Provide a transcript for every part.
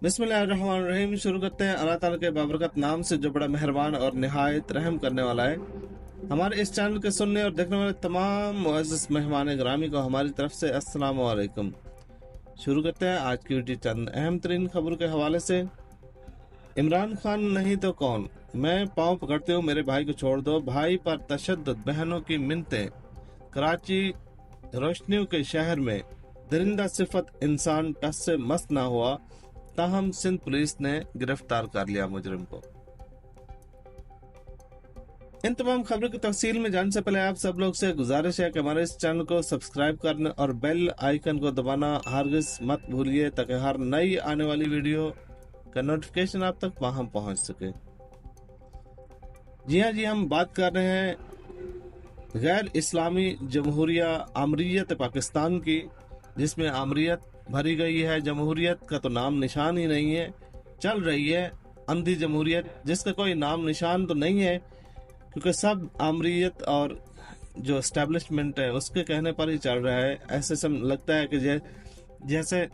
बिस्मिल्लाहिर्रहमानिर्रहीम। शुरू करते हैं अल्लाह ताला के बाबरकत नाम से जो बड़ा मेहरबान और निहायत रहम करने वाला है। हमारे इस चैनल के सुनने और देखने वाले तमाम मुअज़्ज़ज़ मेहमान ग्रामी को हमारी तरफ से अस्सलाम वालेकुम। शुरू करते हैं आज की वीडियो चंद अहम तरीन खबरों के हवाले से। इमरान खान नहीं तो कौन, मैं पाँव पकड़ते हूँ मेरे भाई को छोड़ दो, भाई पर तशद्दुद, बहनों की मिन्नतें। कराची रोशनियों के शहर में दरिंदा सिफत इंसान टस से मस ना हुआ, ताहम सिंध पुलिस ने गिरफ्तार कर लिया मुजरिम को। इन तमाम खबरों की तफसील में जानने से पहले आप सब लोग से गुजारिश है कि हमारे इस चैनल को सब्सक्राइब करने और बेल आइकन को दबाना हरगिज मत भूलिए, ताकि हर नई आने वाली वीडियो का नोटिफिकेशन आप तक वहां पहुंच सके। जी हाँ, हम बात कर रहे हैं गैर इस्लामी जमहूरिया अमरीत पाकिस्तान की, जिसमें अमरीत भरी गई है। जमहूरियत का तो नाम निशान ही नहीं है, चल रही है अंधी जमहूरियत, जिसका कोई नाम निशान तो नहीं है, क्योंकि सब अमरीत और जो एस्टेब्लिशमेंट है उसके कहने पर ही चल रहा है। ऐसे सब लगता है कि जैसे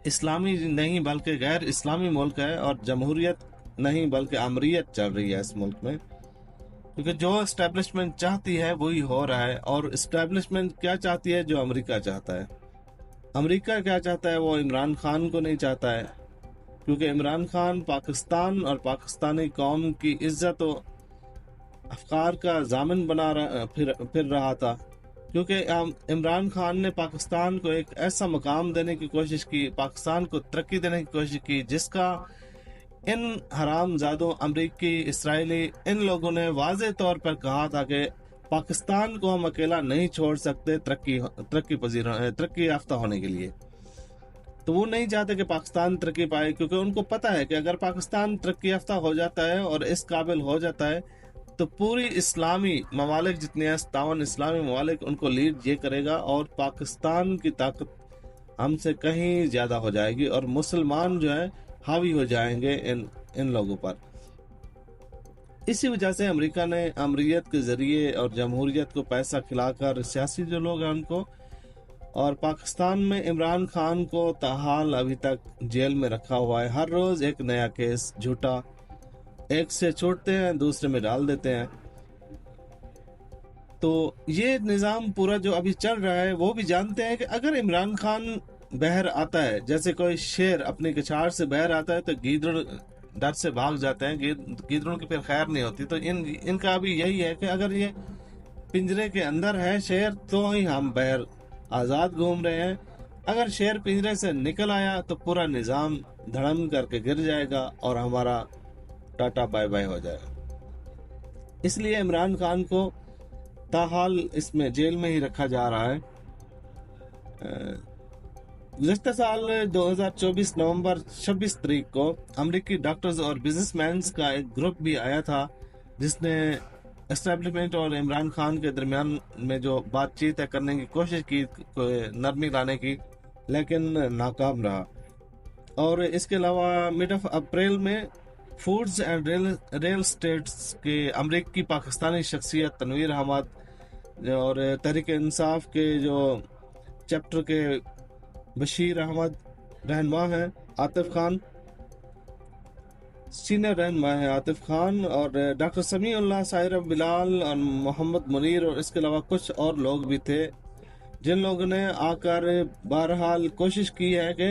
इस्लामी नहीं बल्कि गैर इस्लामी मुल्क है और जमहूरियत नहीं बल्कि अमरीत चल रही है इस मुल्क में, क्योंकि जो एस्टेब्लिशमेंट चाहती है वही हो रहा है। और एस्टेब्लिशमेंट क्या चाहती है? जो अमेरिका चाहता है। अमेरिका क्या चाहता है? वो इमरान खान को नहीं चाहता है, क्योंकि इमरान खान पाकिस्तान और पाकिस्तानी कौम की इज्जत और अफकार का जामिन बना फिर रहा था। क्योंकि इमरान खान ने पाकिस्तान को एक ऐसा मकाम देने की कोशिश की, पाकिस्तान को तरक्की देने की कोशिश की, जिसका इन हरामजादों अमरीकी, इसराइली, इन लोगों ने वाज़े तौर पर कहा था कि पाकिस्तान को हम अकेला नहीं छोड़ सकते तरक्की याफ्ता होने के लिए। तो वो नहीं चाहते कि पाकिस्तान तरक्की पाए, क्योंकि उनको पता है कि अगर पाकिस्तान तरक्की याफ्ता हो जाता है और इस काबिल हो जाता है तो पूरी इस्लामी ममालिक जितने हैं, 57 इस्लामी ममालिक, उनको लीड ये करेगा और पाकिस्तान की ताकत हमसे कहीं ज्यादा हो जाएगी और मुसलमान जो है हावी हो जाएंगे इन लोगों पर। इसी वजह से अमेरिका ने अमरीत के जरिए और जमहूरियत को पैसा खिलाकर सियासी जो लोग हैं उनको, और पाकिस्तान में इमरान खान को ताहाल अभी तक जेल में रखा हुआ है। हर रोज एक नया केस झूठा, एक से छोड़ते हैं दूसरे में डाल देते हैं। तो ये निज़ाम पूरा जो अभी चल रहा है, वो भी जानते हैं कि अगर इमरान खान बहर आता है, जैसे कोई शेर अपनी कछाड़ से बहर आता है तो गीदड़ डर से भाग जाते हैं, गीदड़ों की फिर खैर नहीं होती। तो इनका भी यही है कि अगर ये पिंजरे के अंदर है शेर तो ही हम बहर आज़ाद घूम रहे हैं। अगर शेर पिंजरे से निकल आया तो पूरा निज़ाम धड़म करके गिर जाएगा और हमारा टाटा बाय बाय हो जाएगा। इसलिए इमरान खान को ताहाल इसमें जेल में ही रखा जा रहा है। गुज़श्ता साल 2024 नवंबर 26 तारीख को अमेरिकी डॉक्टर्स और बिजनेसमैन का एक ग्रुप भी आया था, जिसने एस्टेब्लिशमेंट और इमरान खान के दरमियान में जो बातचीत है करने की कोशिश की, नरमी लाने की, लेकिन नाकाम रहा। और इसके अलावा मिड ऑफ अप्रैल में फूड्स एंड रियल स्टेट्स के अमरीकी पाकिस्तानी शख्सियत तनवीर अहमद और तहरीक इंसाफ के जो चैप्टर के बशीर अहमद रहनुमा हैं, आतिफ खान सीनियर रहनुमा है आतिफ खान, और डॉक्टर समीउल्लाह, साहिर बिलाल और मोहम्मद मुनीर, और इसके अलावा कुछ और लोग भी थे, जिन लोगों ने आकर बहरहाल कोशिश की है कि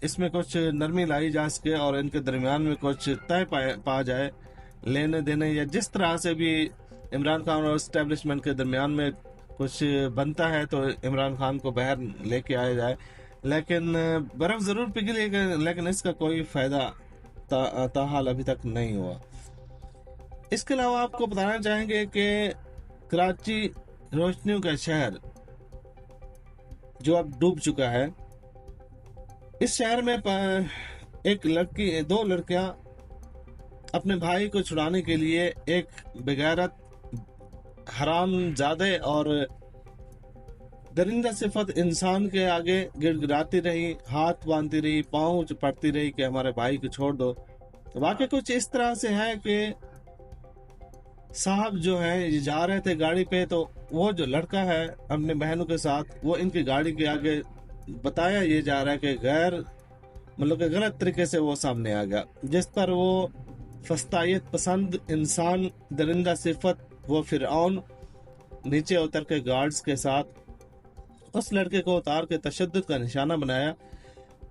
इसमें कुछ नरमी लाई जा सके और इनके दरमियान में कुछ तय पा जाए, लेने देने या जिस तरह से भी इमरान खान और एस्टेब्लिशमेंट के दरमियान में कुछ बनता है तो इमरान खान को बाहर लेके आया जाए। लेकिन बर्फ जरूर पिघली, लेकिन इसका कोई फायदा ताहाल अभी तक नहीं हुआ। इसके अलावा आपको बताना चाहेंगे कि कराची रोशनियों का शहर जो अब डूब चुका है, इस शहर में दो लड़कियां अपने भाई को छुड़ाने के लिए एक बेगैरत, हरामजादे और दरिंदा सिफत इंसान के आगे गिड़गिड़ाती रही, हाथ बांधती रही, पाँव पड़ती रही कि हमारे भाई को छोड़ दो। वाकई कुछ इस तरह से है कि साहब जो है ये जा रहे थे गाड़ी पे, तो वो जो लड़का है अपने बहनों के साथ, वो इनकी गाड़ी के आगे बताया ये जा रहा है कि गैर मतलब کہ غلط طریقے سے وہ سامنے آ گیا، جس پر وہ فسطائیت پسند انسان درندہ صفت وہ فرعون نیچے اتر کے گارڈز کے ساتھ اس لڑکے کو اتار کے تشدد کا نشانہ بنایا۔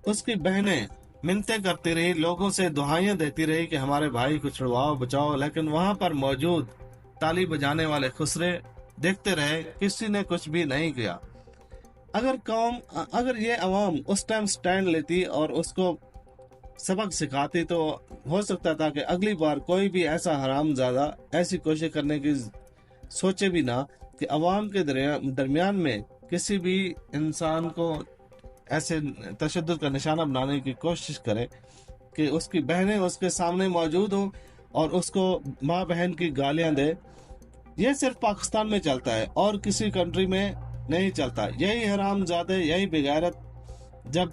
اس کی بہنیں منتیں کرتی رہی، لوگوں سے دعائیں دیتی رہی کہ ہمارے بھائی کو چھڑواؤ، بچاؤ، لیکن وہاں پر موجود تالی بجانے والے خسرے دیکھتے رہے، کسی نے کچھ بھی نہیں کیا۔ اگر یہ عوام اس ٹائم سٹینڈ لیتی اور اس کو سبق سکھاتی تو ہو سکتا تھا کہ اگلی بار کوئی بھی ایسا حرام زادہ ایسی کوشش کرنے کی سوچے بھی نہ کہ عوام کے درمیان میں کسی بھی انسان کو ایسے تشدد کا نشانہ بنانے کی کوشش کرے کہ اس کی بہنیں اس کے سامنے موجود ہوں اور اس کو ماں بہن کی گالیاں دے۔ یہ صرف پاکستان میں چلتا ہے اور کسی کنٹری میں نہیں چلتا۔ یہی حرام زادے، یہی بغیرت جب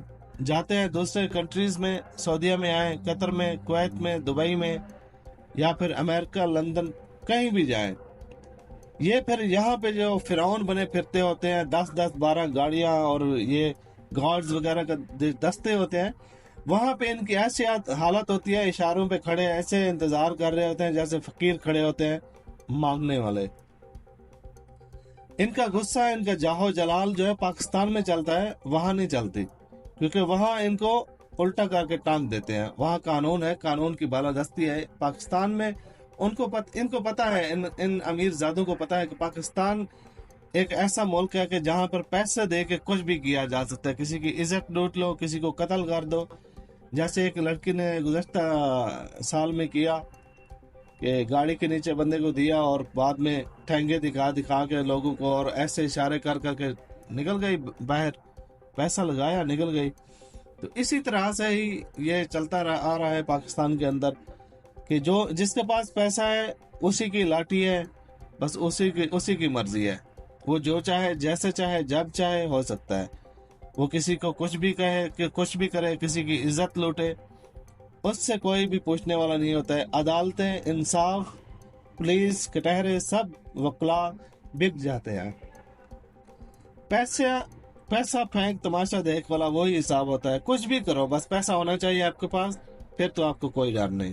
جاتے ہیں دوسرے کنٹریز میں، سعودیہ میں آئیں، قطر میں، کویت میں، دبئی میں، یا پھر امریکہ، لندن، کہیں بھی جائیں، یہ پھر یہاں پہ جو فرعون بنے پھرتے ہوتے ہیں، 10-12 گاڑیاں اور یہ گارڈز وغیرہ کا دستے ہوتے ہیں، وہاں پہ ان کی ایسی حالت ہوتی ہے، اشاروں پہ کھڑے ایسے انتظار کر رہے ہوتے ہیں جیسے فقیر کھڑے ہوتے ہیں مانگنے والے۔ ان کا غصہ، ان کا جاہو جلال جو ہے پاکستان میں چلتا ہے، وہاں نہیں چلتی، کیونکہ وہاں ان کو الٹا کر کے ٹانگ دیتے ہیں۔ وہاں قانون ہے، قانون کی بالادستی ہے۔ پاکستان میں ان کو پتا ہے، ان امیر زادوں کو پتا ہے کہ پاکستان ایک ایسا ملک ہے کہ جہاں پر پیسے دے کے کچھ بھی کیا جا سکتا ہے، کسی کی عزت لوٹ لو، کسی کو قتل کر دو، جیسے ایک لڑکی نے گزشتہ سال میں کیا کہ گاڑی کے نیچے بندے کو دیا اور بعد میں ٹھینگے دکھا کے لوگوں کو اور ایسے اشارے کر کے نکل گئی باہر، پیسہ لگایا نکل گئی۔ تو اسی طرح سے ہی یہ چلتا آ رہا ہے پاکستان کے اندر کہ جس کے پاس پیسہ ہے اسی کی لاٹھی ہے، بس اسی کی مرضی ہے، وہ جو چاہے، جیسے چاہے، جب چاہے ہو سکتا ہے، وہ کسی کو کچھ بھی کہے کہ کچھ بھی کرے، کسی کی عزت لوٹے، اس سے کوئی بھی پوچھنے والا نہیں ہوتا ہے۔ عدالتیں، انصاف، پولیس، کٹہرے، سب وکلا بک جاتے ہیں۔ پیسہ پھینک تماشا دیکھ والا وہی حساب ہوتا ہے، کچھ بھی کرو، بس پیسہ ہونا چاہیے آپ کے پاس، پھر تو آپ کو کوئی ڈر نہیں۔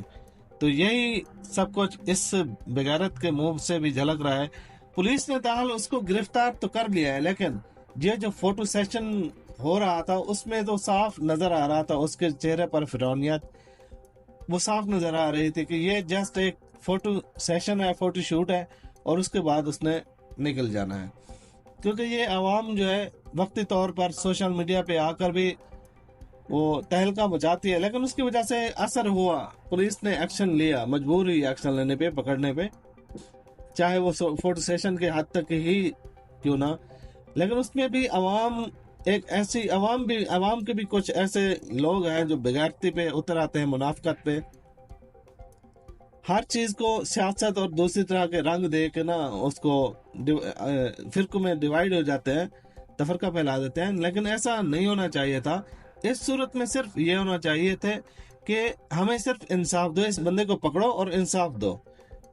تو یہی سب کچھ اس بغیرت کے منہ سے بھی جھلک رہا ہے۔ پولیس نے تاحال اس کو گرفتار تو کر لیا ہے، لیکن یہ جو فوٹو سیشن ہو رہا تھا اس میں تو صاف نظر آ رہا تھا، اس کے چہرے پر فرعونیت وہ صاف نظر آ رہی تھی کہ یہ جسٹ ایک فوٹو سیشن ہے، فوٹو شوٹ ہے، اور اس کے بعد اس نے نکل جانا ہے۔ کیونکہ یہ عوام جو ہے وقتی طور پر سوشل میڈیا پہ آ کر بھی وہ تہلکہ مچاتی ہے، لیکن اس کی وجہ سے اثر ہوا، پولیس نے ایکشن لیا، مجبور ہوئی ایکشن لینے پہ، پکڑنے پہ، چاہے وہ فوٹو سیشن کے حد تک ہی کیوں نہ، لیکن اس میں بھی عوام کے بھی کچھ ایسے لوگ ہیں جو بغیرتی پہ اتر آتے ہیں، منافقت پہ، ہر چیز کو سیاست اور دوسری طرح کے رنگ دے کے نا اس کو فرقوں میں ڈیوائیڈ ہو جاتے ہیں، تفرقہ پھیلا دیتے ہیں، لیکن ایسا نہیں ہونا چاہیے تھا۔ اس صورت میں صرف یہ ہونا چاہیے تھے کہ ہمیں صرف انصاف دو، اس بندے کو پکڑو اور انصاف دو،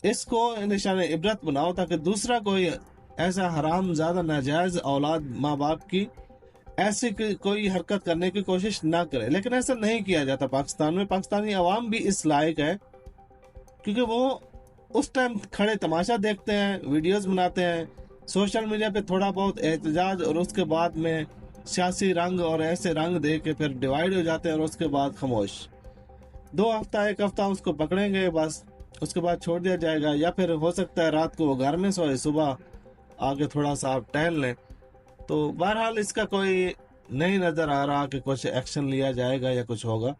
اس کو نشان عبرت بناؤ تاکہ دوسرا کوئی ایسا حرام زیادہ ناجائز اولاد ماں باپ کی ایسی کوئی حرکت کرنے کی کوشش نہ کرے۔ لیکن ایسا نہیں کیا جاتا پاکستان میں۔ پاکستانی عوام بھی اس لائق ہے کیونکہ وہ اس ٹائم کھڑے تماشا دیکھتے ہیں، ویڈیوز بناتے ہیں، سوشل میڈیا پہ تھوڑا بہت احتجاج، اور اس کے بعد میں سیاسی رنگ اور ایسے رنگ دے کے پھر ڈیوائیڈ ہو جاتے ہیں، اور اس کے بعد خاموش 2 ہفتہ 1 ہفتہ اس کو پکڑیں گے، بس اس کے بعد چھوڑ دیا جائے گا، یا پھر ہو سکتا ہے رات کو وہ گھر میں سوئے، صبح آگے تھوڑا سا آپ ٹہل لیں۔ تو بہرحال اس کا کوئی نہیں نظر آ رہا کہ کچھ ایکشن لیا جائے گا یا کچھ ہوگا۔